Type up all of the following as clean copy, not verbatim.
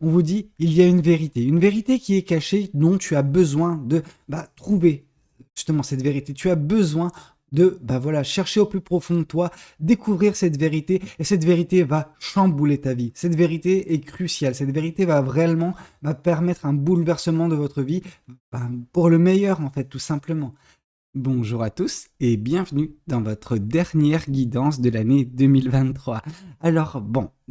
on vous dit il y a une vérité qui est cachée dont tu as besoin de trouver justement cette vérité. Tu as besoin de chercher au plus profond de toi, découvrir cette vérité, et cette vérité va chambouler ta vie. Cette vérité est cruciale, cette vérité va réellement permettre un bouleversement de votre vie, pour le meilleur en fait, tout simplement. Bonjour à tous et bienvenue dans votre dernière guidance de l'année 2023. Alors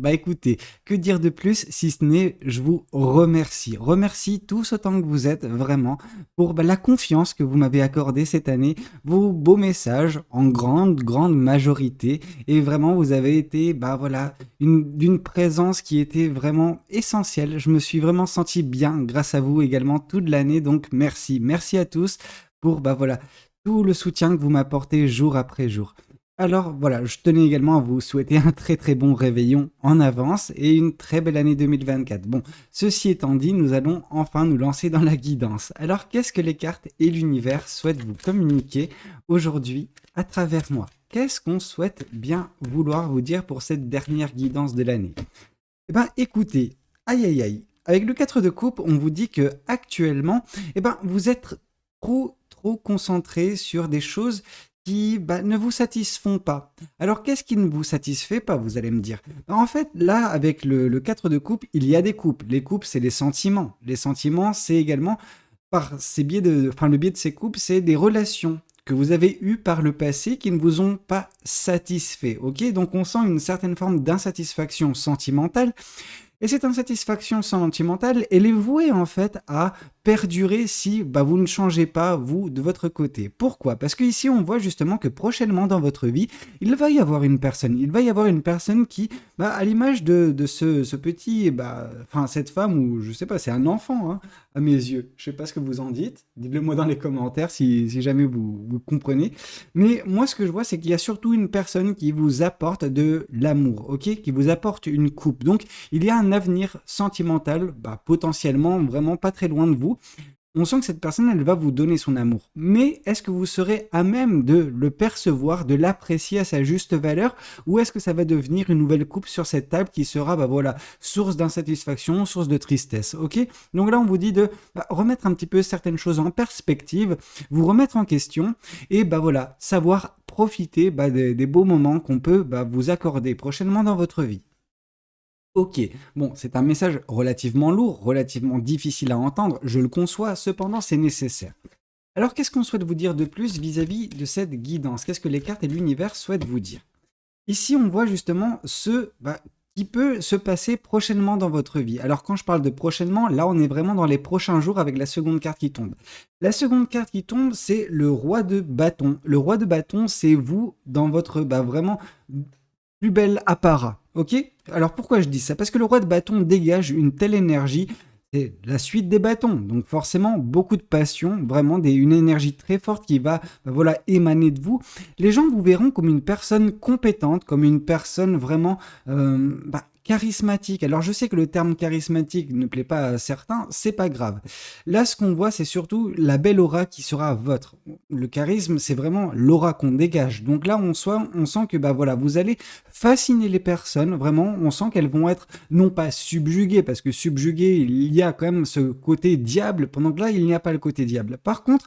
écoutez, que dire de plus si ce n'est je vous remercie. Remercie tous autant que vous êtes vraiment pour la confiance que vous m'avez accordée cette année, vos beaux messages en grande majorité, et vraiment vous avez été d'une présence qui était vraiment essentielle. Je me suis vraiment senti bien grâce à vous également toute l'année, donc merci à tous pour tout le soutien que vous m'apportez jour après jour. Alors voilà, je tenais également à vous souhaiter un très bon réveillon en avance et une très belle année 2024. Bon, ceci étant dit, nous allons enfin nous lancer dans la guidance. Alors qu'est-ce que les cartes et l'univers souhaitent vous communiquer aujourd'hui à travers moi? Qu'est-ce qu'on souhaite bien vouloir vous dire pour cette dernière guidance de l'année? Écoutez, aïe, avec le 4 de coupe, on vous dit que actuellement, vous êtes trop concentré sur des choses qui ne vous satisfont pas. Alors, qu'est-ce qui ne vous satisfait pas, vous allez me dire? En fait, là, avec le 4 de coupe, il y a des coupes. Les coupes, c'est les sentiments. Les sentiments, c'est également, le biais de ces coupes, c'est des relations que vous avez eues par le passé qui ne vous ont pas satisfait. Ok? Donc, on sent une certaine forme d'insatisfaction sentimentale. Et cette insatisfaction sentimentale, elle est vouée en fait à perdurer si vous ne changez pas, vous, de votre côté. Pourquoi? Parce qu'ici, on voit justement que prochainement dans votre vie, il va y avoir une personne qui, à l'image de ce petit, cette femme, ou je sais pas, c'est un enfant, hein, à mes yeux. Je sais pas ce que vous en dites. Dites-le moi dans les commentaires si jamais vous comprenez. Mais moi, ce que je vois, c'est qu'il y a surtout une personne qui vous apporte de l'amour, ok? Qui vous apporte une coupe. Donc, il y a un avenir sentimental, potentiellement vraiment pas très loin de vous. On sent que cette personne, elle va vous donner son amour. Mais est-ce que vous serez à même de le percevoir, de l'apprécier à sa juste valeur, ou est-ce que ça va devenir une nouvelle coupe sur cette table qui sera, source d'insatisfaction, source de tristesse, ok? Donc là, on vous dit de remettre un petit peu certaines choses en perspective, vous remettre en question, et savoir profiter des beaux moments qu'on peut vous accorder prochainement dans votre vie. Ok, bon, c'est un message relativement lourd, relativement difficile à entendre, je le conçois, cependant c'est nécessaire. Alors qu'est-ce qu'on souhaite vous dire de plus vis-à-vis de cette guidance? Qu'est-ce que les cartes et l'univers souhaitent vous dire? Ici, on voit justement ce qui peut se passer prochainement dans votre vie. Alors quand je parle de prochainement, là on est vraiment dans les prochains jours avec la seconde carte qui tombe. La seconde carte qui tombe, c'est le roi de bâton. Le roi de bâton, c'est vous dans votre vraiment plus bel apparat, ok? Alors pourquoi je dis ça? Parce que le roi de bâton dégage une telle énergie, c'est la suite des bâtons, donc forcément beaucoup de passion, vraiment une énergie très forte qui va émaner de vous. Les gens vous verront comme une personne compétente, comme une personne vraiment charismatique. Alors je sais que le terme charismatique ne plaît pas à certains, c'est pas grave. Là ce qu'on voit c'est surtout la belle aura qui sera votre. Le charisme c'est vraiment l'aura qu'on dégage. Donc là on sent que vous allez fasciner les personnes, vraiment on sent qu'elles vont être non pas subjuguées, parce que subjuguées il y a quand même ce côté diable, pendant que là il n'y a pas le côté diable. Par contre,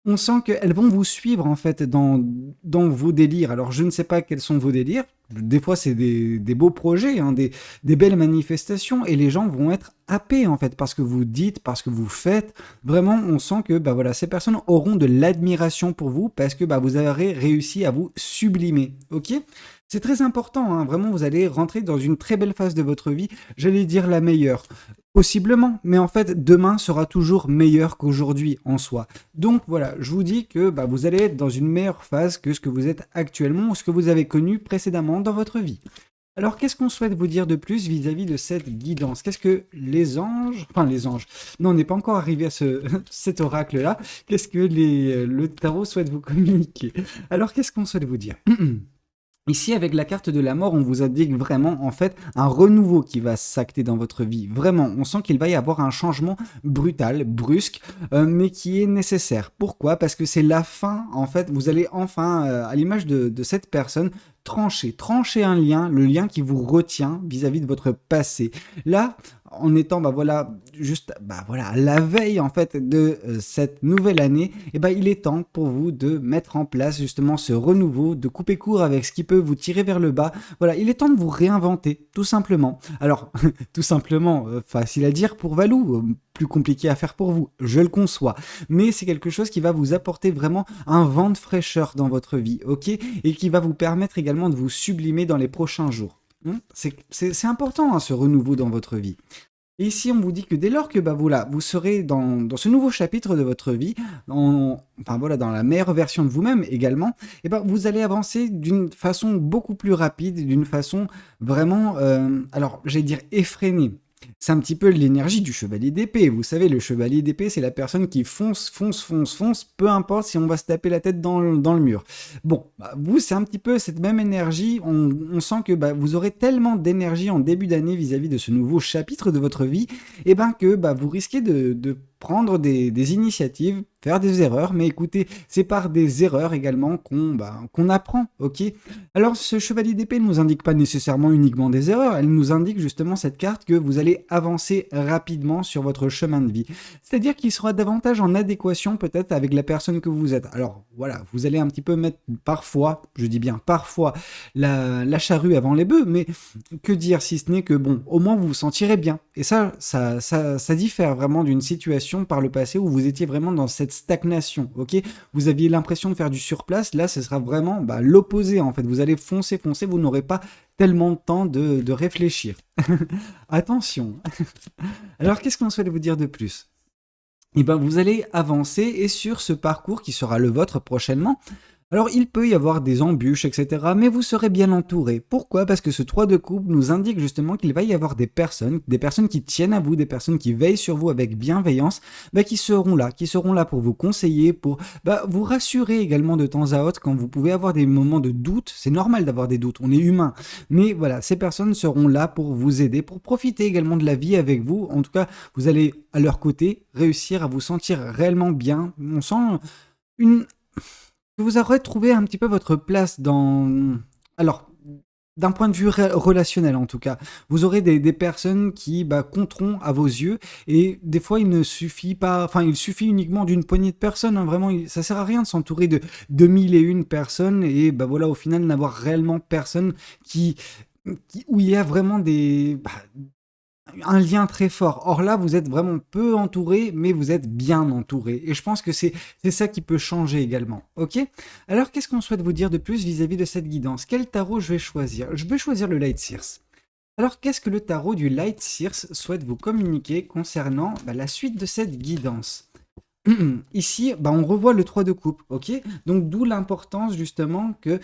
on sent qu'elles vont vous suivre en fait dans vos délires. Alors je ne sais pas quels sont vos délires. Des fois c'est des beaux projets, hein, des belles manifestations, et les gens vont être happés en fait parce que vous dites, parce que vous faites. Vraiment on sent que ces personnes auront de l'admiration pour vous parce que vous avez réussi à vous sublimer. Ok? C'est très important, hein, vraiment vous allez rentrer dans une très belle phase de votre vie, j'allais dire la meilleure. Possiblement, mais en fait, demain sera toujours meilleur qu'aujourd'hui en soi. Donc voilà, je vous dis que vous allez être dans une meilleure phase que ce que vous êtes actuellement ou ce que vous avez connu précédemment dans votre vie. Alors, qu'est-ce qu'on souhaite vous dire de plus vis-à-vis de cette guidance? Qu'est-ce que les anges... Enfin, les anges... Non, on n'est pas encore arrivé à cet oracle-là. Qu'est-ce que le tarot souhaite vous communiquer? Alors, qu'est-ce qu'on souhaite vous dire? Ici, avec la carte de la mort, on vous indique vraiment, en fait, un renouveau qui va s'acter dans votre vie. Vraiment, on sent qu'il va y avoir un changement brutal, brusque, mais qui est nécessaire. Pourquoi? Parce que c'est la fin, en fait, vous allez enfin, à l'image de cette personne, trancher un lien, le lien qui vous retient vis-à-vis de votre passé. Là, en étant, bah voilà, juste, bah voilà, à la veille, en fait, de cette nouvelle année, et ben il est temps pour vous de mettre en place, justement, ce renouveau, de couper court avec ce qui peut vous tirer vers le bas. Voilà, il est temps de vous réinventer, tout simplement. Alors, tout simplement, facile à dire pour Valou, plus compliqué à faire pour vous, je le conçois. Mais c'est quelque chose qui va vous apporter vraiment un vent de fraîcheur dans votre vie, ok? Et qui va vous permettre également de vous sublimer dans les prochains jours. C'est important, hein, ce renouveau dans votre vie. Et ici, on vous dit que dès lors que bah, voilà, vous serez dans ce nouveau chapitre de votre vie, enfin, voilà, dans la meilleure version de vous-même également, et ben, vous allez avancer d'une façon beaucoup plus rapide, d'une façon vraiment, alors j'allais dire effrénée. C'est un petit peu l'énergie du chevalier d'épée. Vous savez, le chevalier d'épée, c'est la personne qui fonce, fonce, fonce, fonce, peu importe si on va se taper la tête dans le mur. Bon, bah, vous, c'est un petit peu cette même énergie. On sent que bah, vous aurez tellement d'énergie en début d'année vis-à-vis de ce nouveau chapitre de votre vie, et ben que bah, vous risquez de prendre des initiatives, faire des erreurs, mais écoutez, c'est par des erreurs également qu'on apprend, ok? Alors, ce chevalier d'épée ne nous indique pas nécessairement uniquement des erreurs, elle nous indique justement cette carte que vous allez avancer rapidement sur votre chemin de vie. C'est-à-dire qu'il sera davantage en adéquation peut-être avec la personne que vous êtes. Alors, voilà, vous allez un petit peu mettre parfois, je dis bien parfois, la charrue avant les bœufs, mais que dire si ce n'est que, bon, au moins vous vous sentirez bien. Et ça diffère vraiment d'une situation par le passé où vous étiez vraiment dans cette stagnation, ok? Vous aviez l'impression de faire du surplace, là ce sera vraiment bah, l'opposé en fait, vous allez foncer, foncer, vous n'aurez pas tellement de temps de réfléchir. Attention. Alors qu'est-ce qu'on souhaite vous dire de plus? Eh ben, vous allez avancer et sur ce parcours qui sera le vôtre prochainement, alors il peut y avoir des embûches, etc. Mais vous serez bien entouré. Pourquoi? Parce que ce 3 de coupe nous indique justement qu'il va y avoir des personnes qui tiennent à vous, des personnes qui veillent sur vous avec bienveillance, bah, qui seront là pour vous conseiller, pour bah, vous rassurer également de temps à autre quand vous pouvez avoir des moments de doute. C'est normal d'avoir des doutes, on est humain. Mais voilà, ces personnes seront là pour vous aider, pour profiter également de la vie avec vous. En tout cas, vous allez à leur côté réussir à vous sentir réellement bien. On sent une vous aurez trouvé un petit peu votre place dans... Alors, d'un point de vue relationnel en tout cas, vous aurez des personnes qui bah, compteront à vos yeux et des fois il ne suffit pas, enfin il suffit uniquement d'une poignée de personnes, hein, vraiment ça sert à rien de s'entourer de mille et une personnes et bah voilà au final n'avoir réellement personne où il y a vraiment un lien très fort. Or là, vous êtes vraiment peu entouré, mais vous êtes bien entouré. Et je pense que c'est ça qui peut changer également. Ok? Alors, qu'est-ce qu'on souhaite vous dire de plus vis-à-vis de cette guidance? Quel tarot je vais choisir? Je vais choisir le Light Seers. Alors, qu'est-ce que le tarot du Light Seers souhaite vous communiquer concernant bah, la suite de cette guidance? Ici, bah, on revoit le 3 de coupe, ok? Donc d'où l'importance justement que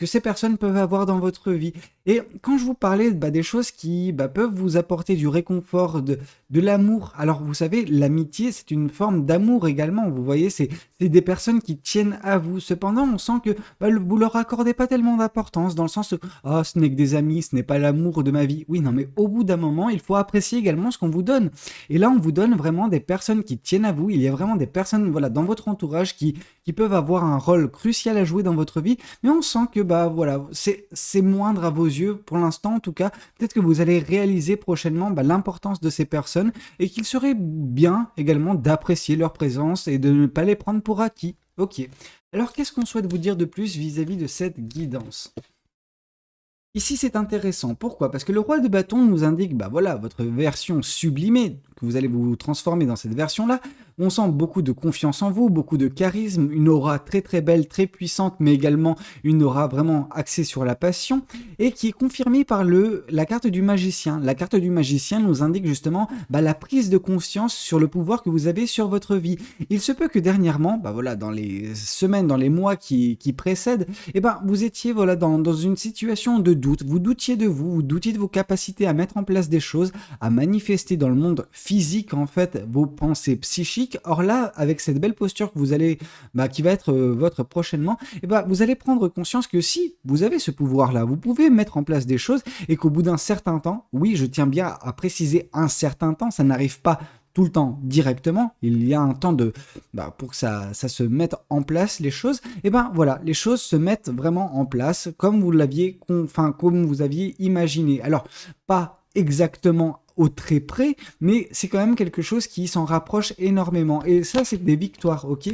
ces personnes peuvent avoir dans votre vie. Et quand je vous parlais bah, des choses qui bah, peuvent vous apporter du réconfort, de l'amour, alors vous savez, l'amitié c'est une forme d'amour également, vous voyez, c'est des personnes qui tiennent à vous. Cependant, on sent que bah, vous leur accordez pas tellement d'importance, dans le sens où oh, ce n'est que des amis, ce n'est pas l'amour de ma vie. Oui, non, mais au bout d'un moment, il faut apprécier également ce qu'on vous donne. Et là, on vous donne vraiment des personnes qui tiennent à vous. Il y a vraiment des personnes voilà, dans votre entourage qui peuvent avoir un rôle crucial à jouer dans votre vie, mais on sent que bah, voilà, c'est moindre à vos yeux, pour l'instant en tout cas. Peut-être que vous allez réaliser prochainement bah, l'importance de ces personnes et qu'il serait bien également d'apprécier leur présence et de ne pas les prendre pour acquis. Ok. Alors qu'est-ce qu'on souhaite vous dire de plus vis-à-vis de cette guidance? Ici, c'est intéressant. Pourquoi? Parce que le roi de bâton nous indique, bah voilà, votre version sublimée, que vous allez vous transformer dans cette version-là. On sent beaucoup de confiance en vous, beaucoup de charisme, une aura très très belle, très puissante, mais également une aura vraiment axée sur la passion, et qui est confirmée par la carte du magicien. La carte du magicien nous indique justement bah, la prise de conscience sur le pouvoir que vous avez sur votre vie. Il se peut que dernièrement, bah voilà, dans les semaines, dans les mois qui précèdent, eh ben, vous étiez voilà, dans une situation de doute. Vous doutiez de vous, vous doutiez de vos capacités à mettre en place des choses, à manifester dans le monde physique en fait vos pensées psychiques. Or là, avec cette belle posture que vous allez, bah, qui va être votre prochainement, eh ben, vous allez prendre conscience que si vous avez ce pouvoir-là, vous pouvez mettre en place des choses et qu'au bout d'un certain temps, oui, je tiens bien à préciser un certain temps, ça n'arrive pas tout le temps directement, il y a un temps pour que ça se mette en place les choses, et ben voilà, les choses se mettent vraiment en place comme vous l'aviez, comme vous aviez imaginé. Alors, pas exactement au très près, mais c'est quand même quelque chose qui s'en rapproche énormément. Et ça, c'est des victoires, ok?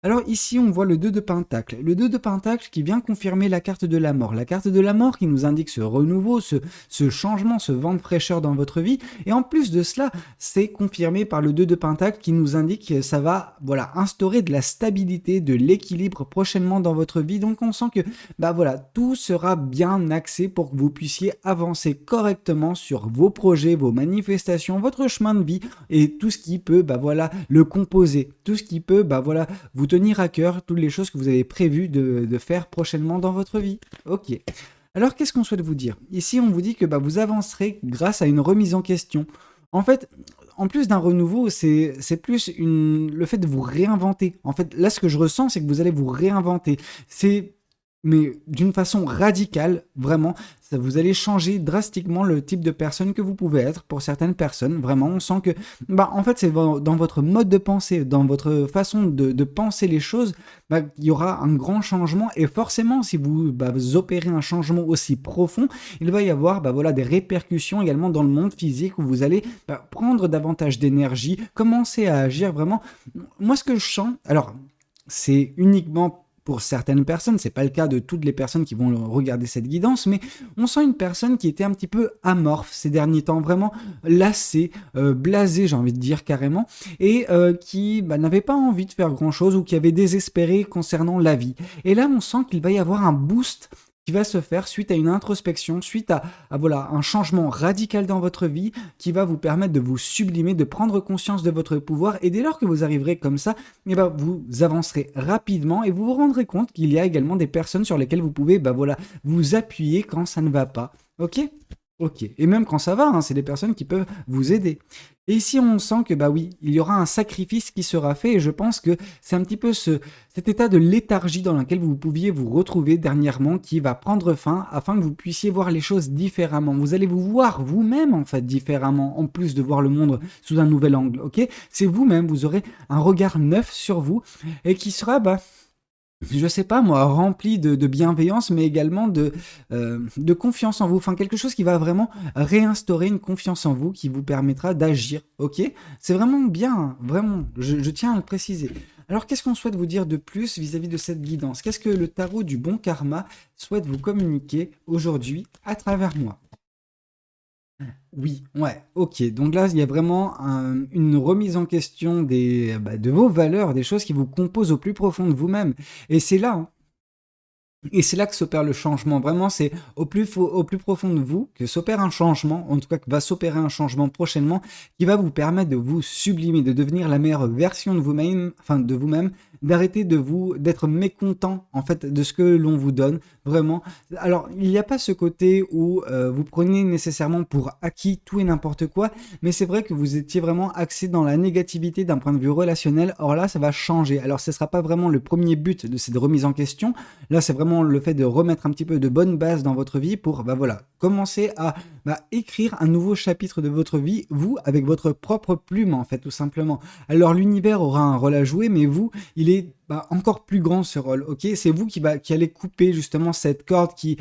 Alors ici, on voit le 2 de Pentacle. Le 2 de Pentacle qui vient confirmer la carte de la mort. La carte de la mort qui nous indique ce renouveau, ce changement, ce vent de fraîcheur dans votre vie. Et en plus de cela, c'est confirmé par le 2 de Pentacle qui nous indique que ça va voilà, instaurer de la stabilité, de l'équilibre prochainement dans votre vie. Donc on sent que bah voilà, tout sera bien axé pour que vous puissiez avancer correctement sur vos projets, vos manifestations, votre chemin de vie et tout ce qui peut bah voilà, le composer. Tout ce qui peut bah voilà, vous tenir à cœur toutes les choses que vous avez prévu de faire prochainement dans votre vie. Ok. Alors, qu'est-ce qu'on souhaite vous dire? Ici, on vous dit que bah, vous avancerez grâce à une remise en question. En fait, en plus d'un renouveau, c'est plus le fait de vous réinventer. En fait, là, ce que je ressens, c'est que vous allez vous réinventer. Mais d'une façon radicale, vraiment, ça vous allez changer drastiquement le type de personne que vous pouvez être pour certaines personnes. Vraiment, on sent que, bah, en fait, c'est dans votre mode de pensée, dans votre façon de penser les choses, bah, il y aura un grand changement. Et forcément, si vous opérez un changement aussi profond, il va y avoir, bah, voilà, des répercussions également dans le monde physique où vous allez prendre davantage d'énergie, commencer à agir vraiment. Moi, ce que je sens, alors, c'est uniquement pour certaines personnes, c'est pas le cas de toutes les personnes qui vont regarder cette guidance, mais on sent une personne qui était un petit peu amorphe ces derniers temps, vraiment lassée, blasée, j'ai envie de dire carrément, et qui n'avait pas envie de faire grand chose ou qui avait désespéré concernant la vie. Et là, on sent qu'il va y avoir un boost qui va se faire suite à une introspection, suite à voilà, un changement radical dans votre vie qui va vous permettre de vous sublimer, de prendre conscience de votre pouvoir. Et dès lors que vous arriverez comme ça, eh ben, vous avancerez rapidement et vous vous rendrez compte qu'il y a également des personnes sur lesquelles vous pouvez voilà, vous appuyer quand ça ne va pas. Ok? Ok. Et même quand ça va, hein, c'est des personnes qui peuvent vous aider. Et ici, on sent que, bah oui, il y aura un sacrifice qui sera fait, et je pense que c'est un petit peu cet état de léthargie dans lequel vous pouviez vous retrouver dernièrement qui va prendre fin afin que vous puissiez voir les choses différemment. Vous allez vous voir vous-même, en fait, différemment, en plus de voir le monde sous un nouvel angle, ok? C'est vous-même, vous aurez un regard neuf sur vous, et qui sera, je sais pas moi, rempli de bienveillance, mais également de confiance en vous. Enfin, quelque chose qui va vraiment réinstaurer une confiance en vous qui vous permettra d'agir, ok? C'est vraiment bien, hein, vraiment, je tiens à le préciser. Alors, qu'est-ce qu'on souhaite vous dire de plus vis-à-vis de cette guidance? Qu'est-ce que le tarot du bon karma souhaite vous communiquer aujourd'hui à travers moi? Oui, ouais, ok. Donc là, il y a vraiment une remise en question de vos valeurs, des choses qui vous composent au plus profond de vous-même. Et c'est là, hein, et c'est là que s'opère le changement. Vraiment, c'est au plus profond de vous que s'opère un changement, en tout cas que va s'opérer un changement prochainement, qui va vous permettre de vous sublimer, de devenir la meilleure version de vous-même, d'arrêter d'être mécontent en fait de ce que l'on vous donne. Vraiment. Alors, il n'y a pas ce côté où vous prenez nécessairement pour acquis tout et n'importe quoi, mais c'est vrai que vous étiez vraiment axé dans la négativité d'un point de vue relationnel. Or là, ça va changer. Alors, ce ne sera pas vraiment le premier but de cette remise en question. Là, c'est vraiment le fait de remettre un petit peu de bonnes bases dans votre vie pour voilà, commencer à écrire un nouveau chapitre de votre vie, vous, avec votre propre plume, en fait, tout simplement. Alors, l'univers aura un rôle à jouer, mais vous, il est encore plus grand ce rôle, ok? C'est vous qui allez couper justement cette corde qui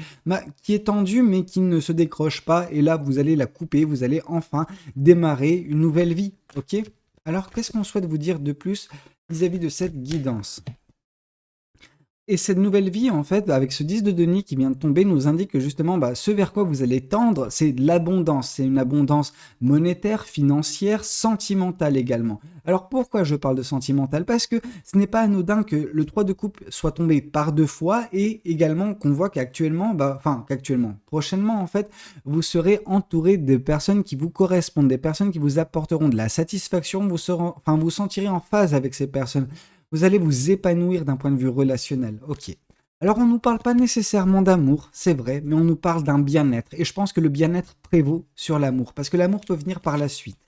est tendue, mais qui ne se décroche pas, et là, vous allez la couper, vous allez enfin démarrer une nouvelle vie, ok? Alors, qu'est-ce qu'on souhaite vous dire de plus vis-à-vis de cette guidance? Et cette nouvelle vie, en fait, avec ce 10 de Denis qui vient de tomber, nous indique que justement, ce vers quoi vous allez tendre, c'est de l'abondance. C'est une abondance monétaire, financière, sentimentale également. Alors pourquoi je parle de sentimentale? Parce que ce n'est pas anodin que le 3 de coupe soit tombé par 2 fois et également qu'on voit qu'actuellement, prochainement en fait, vous serez entouré de personnes qui vous correspondent, des personnes qui vous apporteront de la satisfaction, vous sentirez en phase avec ces personnes. Vous allez vous épanouir d'un point de vue relationnel. Ok. Alors on ne nous parle pas nécessairement d'amour, c'est vrai, mais on nous parle d'un bien-être. Et je pense que le bien-être prévaut sur l'amour, parce que l'amour peut venir par la suite.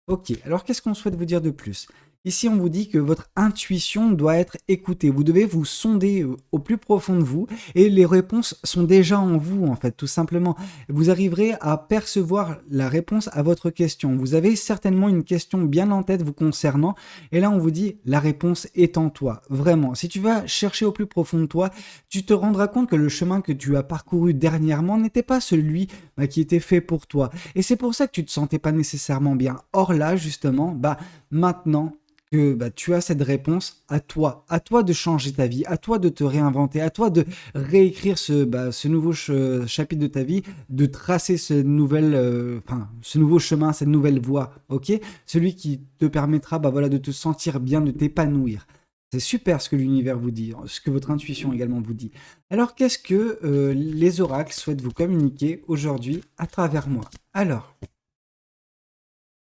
Ok, alors qu'est-ce qu'on souhaite vous dire de plus? Ici, on vous dit que votre intuition doit être écoutée. Vous devez vous sonder au plus profond de vous et les réponses sont déjà en vous, en fait, tout simplement. Vous arriverez à percevoir la réponse à votre question. Vous avez certainement une question bien en tête vous concernant et là, on vous dit la réponse est en toi. Vraiment, si tu vas chercher au plus profond de toi, tu te rendras compte que le chemin que tu as parcouru dernièrement n'était pas celui qui était fait pour toi. Et c'est pour ça que tu te sentais pas nécessairement bien. Or là, justement, maintenant que tu as cette réponse, à toi de changer ta vie, à toi de te réinventer, à toi de réécrire ce nouveau chapitre de ta vie, de tracer ce nouveau chemin, cette nouvelle voie, ok? Celui qui te permettra voilà, de te sentir bien, de t'épanouir. C'est super ce que l'univers vous dit, ce que votre intuition également vous dit. Alors, qu'est-ce que les oracles souhaitent vous communiquer aujourd'hui à travers moi? Alors,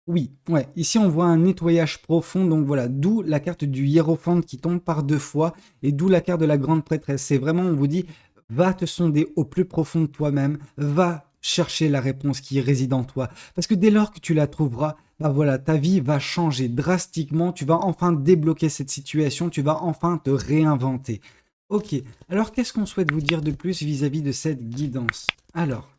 oui, ouais, ici on voit un nettoyage profond, donc voilà, d'où la carte du hiérophante qui tombe par deux fois, et d'où la carte de la grande prêtresse. C'est vraiment, on vous dit, va te sonder au plus profond de toi-même, va chercher la réponse qui réside en toi. Parce que dès lors que tu la trouveras, voilà, ta vie va changer drastiquement, tu vas enfin débloquer cette situation, tu vas enfin te réinventer. Ok, alors qu'est-ce qu'on souhaite vous dire de plus vis-à-vis de cette guidance? Alors,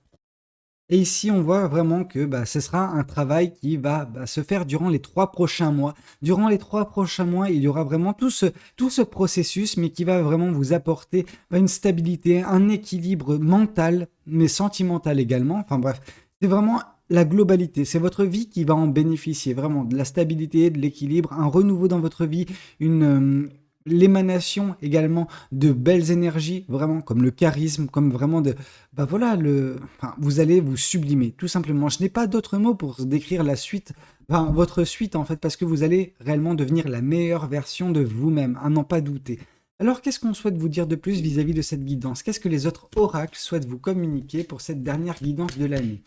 et ici, on voit vraiment que ce sera un travail qui va se faire durant les 3 prochains mois. Durant les 3 prochains mois, il y aura vraiment tout ce processus, mais qui va vraiment vous apporter une stabilité, un équilibre mental, mais sentimental également. Enfin bref, c'est vraiment la globalité. C'est votre vie qui va en bénéficier, vraiment de la stabilité, de l'équilibre, un renouveau dans votre vie, l'émanation également de belles énergies, vraiment comme le charisme, comme vraiment voilà, vous allez vous sublimer, tout simplement. Je n'ai pas d'autres mots pour décrire la suite, votre suite en fait, parce que vous allez réellement devenir la meilleure version de vous-même, à n'en pas douter. Alors, qu'est-ce qu'on souhaite vous dire de plus vis-à-vis de cette guidance? Qu'est-ce que les autres oracles souhaitent vous communiquer pour cette dernière guidance de l'année?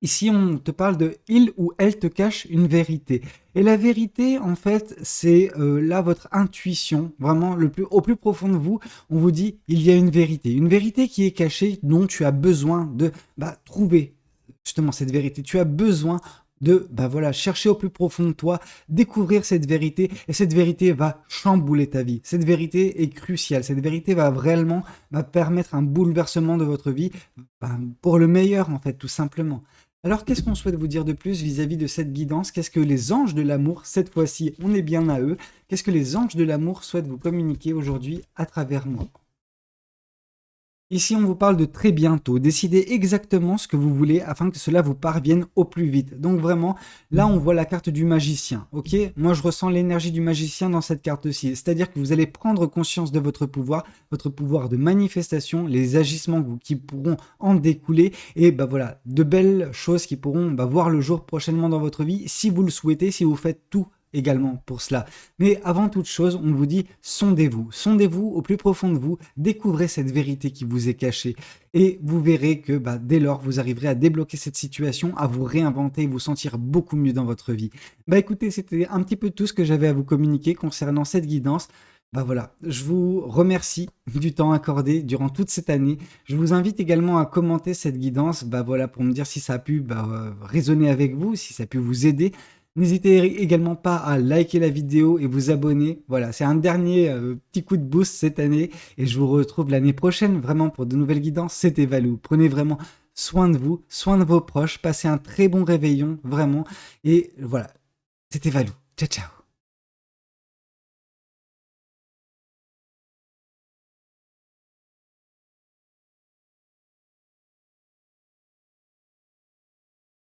Ici, on te parle de il ou elle te cache une vérité. Et la vérité, en fait, c'est là votre intuition, vraiment au plus profond de vous, on vous dit il y a une vérité qui est cachée, dont tu as besoin de trouver justement cette vérité. Tu as besoin de voilà, chercher au plus profond de toi, découvrir cette vérité, et cette vérité va chambouler ta vie. Cette vérité est cruciale. Cette vérité va réellement permettre un bouleversement de votre vie pour le meilleur, en fait, tout simplement. Alors, qu'est-ce qu'on souhaite vous dire de plus vis-à-vis de cette guidance? Qu'est-ce que les anges de l'amour, cette fois-ci, on est bien à eux, qu'est-ce que les anges de l'amour souhaitent vous communiquer aujourd'hui à travers moi? Ici, on vous parle de très bientôt. Décidez exactement ce que vous voulez afin que cela vous parvienne au plus vite. Donc vraiment, là, on voit la carte du magicien. Ok? Moi, je ressens l'énergie du magicien dans cette carte-ci. C'est-à-dire que vous allez prendre conscience de votre pouvoir de manifestation, les agissements qui pourront en découler et voilà, de belles choses qui pourront voir le jour prochainement dans votre vie si vous le souhaitez, si vous faites tout également pour cela. Mais avant toute chose, on vous dit sondez-vous, sondez-vous au plus profond de vous, découvrez cette vérité qui vous est cachée et vous verrez que dès lors, vous arriverez à débloquer cette situation, à vous réinventer et vous sentir beaucoup mieux dans votre vie. Écoutez, c'était un petit peu tout ce que j'avais à vous communiquer concernant cette guidance. Voilà, je vous remercie du temps accordé durant toute cette année. Je vous invite également à commenter cette guidance, voilà, pour me dire si ça a pu résonner avec vous, si ça a pu vous aider. N'hésitez également pas à liker la vidéo et vous abonner. Voilà, c'est un dernier petit coup de boost cette année et je vous retrouve l'année prochaine vraiment pour de nouvelles guidances. C'était Valou. Prenez vraiment soin de vous, soin de vos proches, passez un très bon réveillon, vraiment. Et voilà, c'était Valou. Ciao, ciao.